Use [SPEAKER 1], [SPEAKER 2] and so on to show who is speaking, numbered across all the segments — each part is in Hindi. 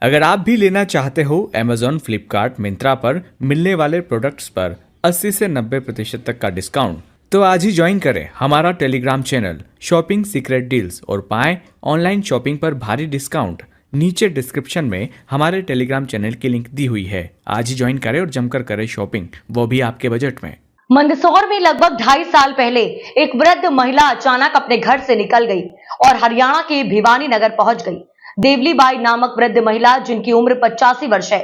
[SPEAKER 1] अगर आप भी लेना चाहते हो Amazon, फ्लिपकार्ट, मिंत्रा पर मिलने वाले प्रोडक्ट्स पर 80 से 90% तक का डिस्काउंट, तो आज ही ज्वाइन करें हमारा Telegram channel shopping secret deals और पाएं ऑनलाइन शॉपिंग पर भारी डिस्काउंट। नीचे डिस्क्रिप्शन में हमारे टेलीग्राम चैनल की लिंक दी हुई है। आज ही ज्वाइन करें और जमकर करें शॉपिंग, वो भी आपके बजट में।
[SPEAKER 2] मंदसौर में लगभग 2.5 साल पहले एक वृद्ध महिला अचानक अपने घर से निकल गई और हरियाणा के भिवानी नगर पहुंच गई। देवली बाई नामक वृद्ध महिला, जिनकी उम्र 85 वर्ष है,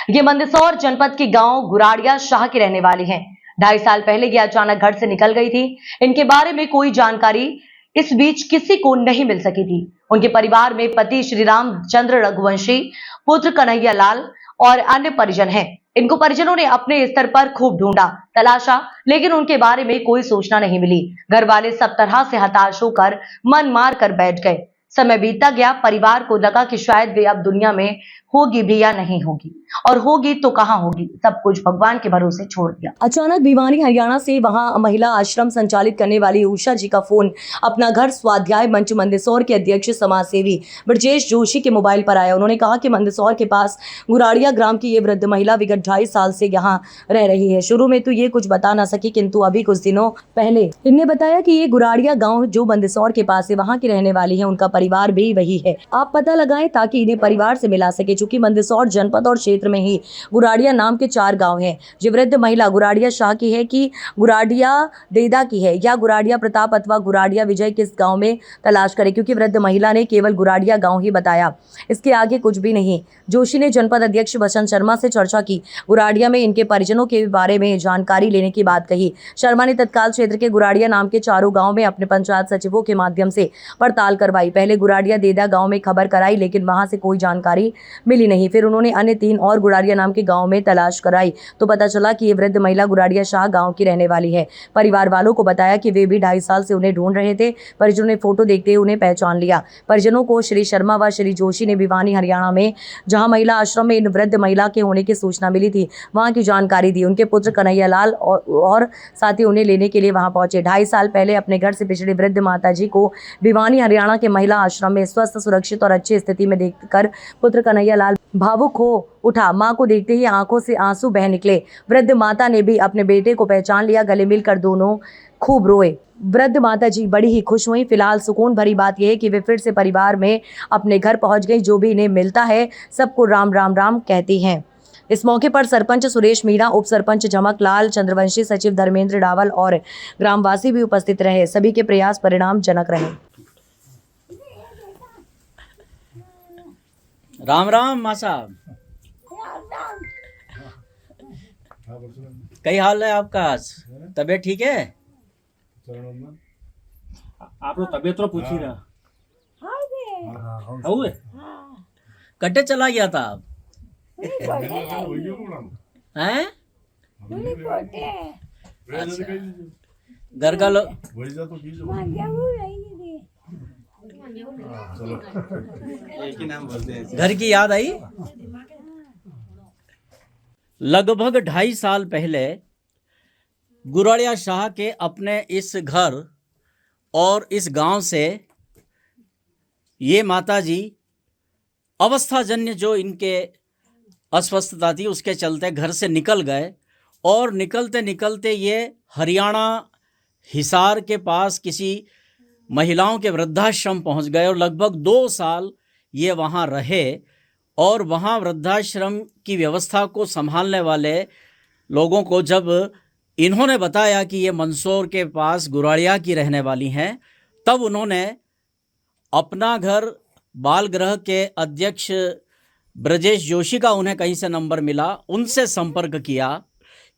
[SPEAKER 2] ये मंदसौर जनपद के गांव गुराड़िया शाह की रहने वाली हैं। 2.5 साल पहले ये अचानक घर से निकल गई थी। इनके बारे में कोई जानकारी इस बीच किसी को नहीं मिल सकी थी। उनके परिवार में पति श्री रामचंद्र रघुवंशी, पुत्र कन्हैया लाल और अन्य परिजन हैं। इनको परिजनों ने अपने स्तर पर खूब ढूंढा, तलाशा, लेकिन उनके बारे में कोई सूचना नहीं मिली। घर वाले सब तरह से हताश होकर मन मार कर बैठ गए। समय बीतता गया, परिवार को लगा कि शायद वे अब दुनिया में होगी भी या नहीं होगी, और होगी तो कहाँ होगी। सब कुछ भगवान के भरोसे छोड़ दिया। अचानक भिवानी हरियाणा से वहां महिला आश्रम संचालित करने वाली उषा जी का फोन अपना घर स्वाध्याय मंच मंदसौर के अध्यक्ष समाज सेवी ब्रजेश जोशी के मोबाइल पर आया। उन्होंने कहा कि मंदसौर के पास गुराड़िया ग्राम की ये वृद्ध महिला विगत 2.5 साल से यहाँ रह रही है। शुरू में तो ये कुछ बता ना सकी, किंतु अभी कुछ दिनों पहले इनने बताया कि ये गुराड़िया गाँव जो मंदसौर के पास है, वहाँ की रहने वाली है। उनका परिवार भी वही है। आप पता लगाएं ताकि इन्हें परिवार से मिला सके। चूंकि मंदसौर जनपद और क्षेत्र में ही गुराड़िया नाम के 4 गांव हैं। ये वृद्ध महिला गुराड़िया शाह की है कि गुराड़िया देदा की है या गुराड़िया प्रताप अथवा गुराड़िया विजय किस गांव में तलाश करें, क्योंकि वृद्ध महिला ने केवल गुराड़िया गांव ही बताया, इसके आगे कुछ भी नहीं। जोशी ने जनपद अध्यक्ष बसंत शर्मा से चर्चा की। गुराड़िया में इनके परिजनों के बारे में जानकारी लेने की बात कही। शर्मा ने तत्काल क्षेत्र के गुराड़िया नाम के 4 गाँव में अपने पंचायत सचिवों के माध्यम से पड़ताल करवाई। पहले गुराड़िया देदा गाँव में खबर कराई, लेकिन वहां से कोई जानकारी मिली नहीं। फिर उन्होंने अन्य 3 और गुराड़िया नाम के गांव में तलाश कराई तो पता चला कि ये वृद्ध महिला गुराड़िया शाह गांव की रहने वाली है। परिवार वालों को बताया कि वे भी 2.5 साल से उन्हें ढूंढ रहे थे। परिजनों ने फोटो देखते ही उन्हें पहचान लिया। परिजनों को श्री शर्मा व श्री जोशी ने भिवानी हरियाणा में जहां महिला आश्रम में इन वृद्ध महिला के होने की सूचना मिली थी, वहां की जानकारी दी। उनके पुत्र कन्हैया लाल और साथी उन्हें लेने के लिए वहां पहुंचे। 2.5 साल पहले अपने घर से पिछड़ी वृद्ध माता जी को भिवानी हरियाणा के महिला आश्रम में स्वस्थ, सुरक्षित और अच्छी स्थिति में देखकर पुत्र कन्हैया लाल भावुक हो उठा। मां को देखते ही आंखों से आंसू बह निकले। वृद्ध माता ने भी अपने बेटे को पहचान लिया। गले मिलकर दोनों खूब रोए। वृद्ध माता जी बड़ी ही खुश हुई। फिलहाल सुकून भरी बात यह है कि वे फिर से परिवार में अपने घर पहुंच गई। जो भी इन्हें मिलता है सबको राम राम राम कहती हैं। इस मौके पर सरपंच सुरेश मीणा, उप सरपंच झमक लाल चंद्रवंशी, सचिव धर्मेंद्र डावल और ग्रामवासी भी उपस्थित रहे। सभी के प्रयास परिणामजनक रहे।
[SPEAKER 3] राम राम माँ साहब, कई हाल है आपका? तबीयत ठीक है?
[SPEAKER 4] आप लोग तबीयत तो पूछ ही रहा हुए
[SPEAKER 3] कट्टे चला गया था आप हैं? अच्छा। घर का लोग घर की याद आई? लगभग 2.5 साल पहले गुराड़िया शाह के अपने इस घर और इस गांव से ये माताजी अवस्थाजन्य जो इनके अस्वस्थता थी उसके चलते घर से निकल गए, और निकलते निकलते ये हरियाणा हिसार के पास किसी महिलाओं के वृद्धाश्रम पहुंच गए और लगभग 2 साल ये वहां रहे। और वहां वृद्धाश्रम की व्यवस्था को संभालने वाले लोगों को जब इन्होंने बताया कि ये मंदसौर के पास गुराड़िया की रहने वाली हैं, तब उन्होंने अपना घर बाल गृह के अध्यक्ष ब्रजेश जोशी का उन्हें कहीं से नंबर मिला, उनसे संपर्क किया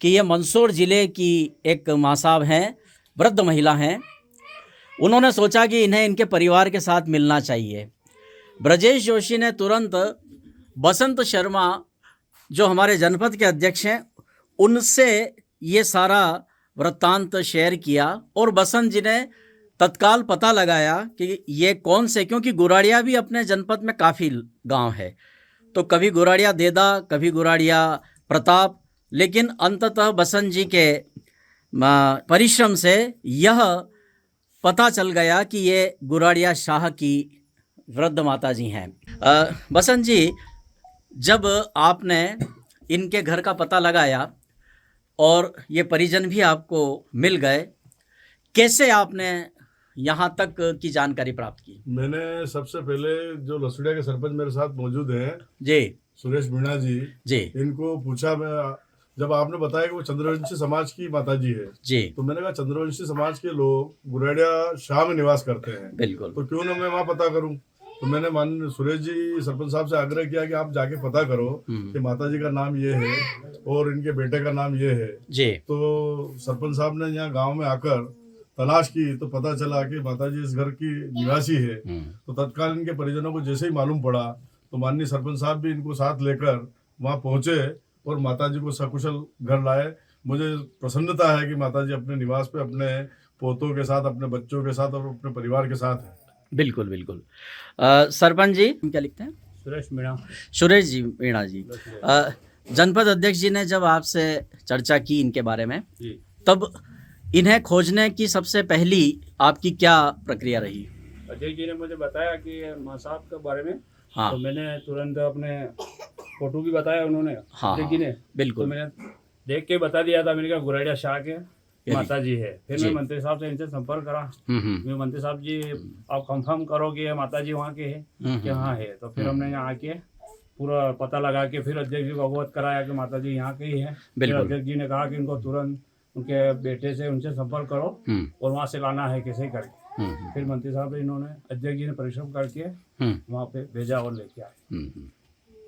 [SPEAKER 3] कि ये मंदसौर ज़िले की एक माँ साहब हैं, वृद्ध महिला हैं। उन्होंने सोचा कि इन्हें इनके परिवार के साथ मिलना चाहिए। ब्रजेश जोशी ने तुरंत बसंत शर्मा जो हमारे जनपद के अध्यक्ष हैं उनसे ये सारा वृत्तांत शेयर किया, और बसंत जी ने तत्काल पता लगाया कि ये कौन से, क्योंकि गुराड़िया भी अपने जनपद में काफ़ी गांव है, तो कभी गुराड़िया देदा, कभी गुराड़िया प्रताप, लेकिन अंततः बसंत जी के परिश्रम से यह पता चल गया कि ये गुराड़िया शाह की वृद्ध माता जी हैं। बसंत जी, जब आपने इनके घर का पता लगाया और ये परिजन भी आपको मिल गए, कैसे आपने यहाँ तक की जानकारी प्राप्त की?
[SPEAKER 5] मैंने सबसे पहले जो लसुड़िया के सरपंच मेरे साथ मौजूद हैं,
[SPEAKER 3] जी
[SPEAKER 5] सुरेश मीणा जी,
[SPEAKER 3] जी
[SPEAKER 5] इनको पूछा। मैं जब आपने बताया कि वो चंद्रवंशी समाज की माताजी है,
[SPEAKER 3] जी
[SPEAKER 5] तो मैंने कहा चंद्रवंशी समाज के लोग गुराड़िया शाह में निवास करते हैं,
[SPEAKER 3] बिल्कुल।
[SPEAKER 5] तो क्यों ना मैं वहाँ पता करूं। तो मैंने मान सुरेश जी सरपंच साहब से आग्रह किया कि आप जाके पता करो कि माताजी का नाम ये है और इनके बेटे का नाम ये है।
[SPEAKER 3] जी
[SPEAKER 5] तो सरपंच साहब ने यहाँ गांव में आकर तलाश की तो पता चला कि माताजी इस घर की निवासी है। तो तत्काल इनके परिजनों को जैसे ही मालूम पड़ा तो माननीय सरपंच साहब भी इनको साथ लेकर वहाँ पहुंचे और माताजी को सकुशल घर लाए। मुझे प्रसन्नता है कि माताजी अपने निवास पे अपने पोतों के साथ, अपने बच्चों के साथ और अपने परिवार के साथ है।
[SPEAKER 3] बिल्कुल बिल्कुल। सरपंच जी क्या लिखते हैं?
[SPEAKER 4] सुरेश मीणा।
[SPEAKER 3] सुरेश जी मीणा जी, जनपद अध्यक्ष जी ने जब आपसे चर्चा की इनके बारे में,
[SPEAKER 4] जी।
[SPEAKER 3] तब इन्हें खोजने की सबसे पहली आपकी क्या प्रक्रिया रही?
[SPEAKER 4] अजय जी ने मुझे बताया कि माँ साहब के बारे में।
[SPEAKER 3] हाँ
[SPEAKER 4] तो मैंने तुरंत अपने फोटो भी बताया उन्होंने,
[SPEAKER 3] हाँ
[SPEAKER 4] अजय जी ने। तो
[SPEAKER 3] बिल्कुल।
[SPEAKER 4] मैंने देख के बता दिया था, मैंने कहा गुराड़िया शाह के माता जी है। फिर
[SPEAKER 3] जी।
[SPEAKER 4] मैं मंत्री साहब से इनसे संपर्क करा। मैं मंत्री साहब जी आप कंफर्म करो कि ये माता जी वहाँ के है कि हाँ है। तो फिर हमने यहाँ आके पूरा पता लगा के फिर अध्यक्ष जी को अवगत कराया कि माता जी यहाँ के ही है। फिर
[SPEAKER 3] बिल्कुल।
[SPEAKER 4] अध्यक्ष जी ने कहा कि इनको तुरंत उनके बेटे से उनसे संपर्क करो और वहाँ से लाना है कैसे करके। फिर मंत्री साहब इन्होंने, अध्यक्ष जी ने परिश्रम करके वहाँ पे भेजा और लेके आए।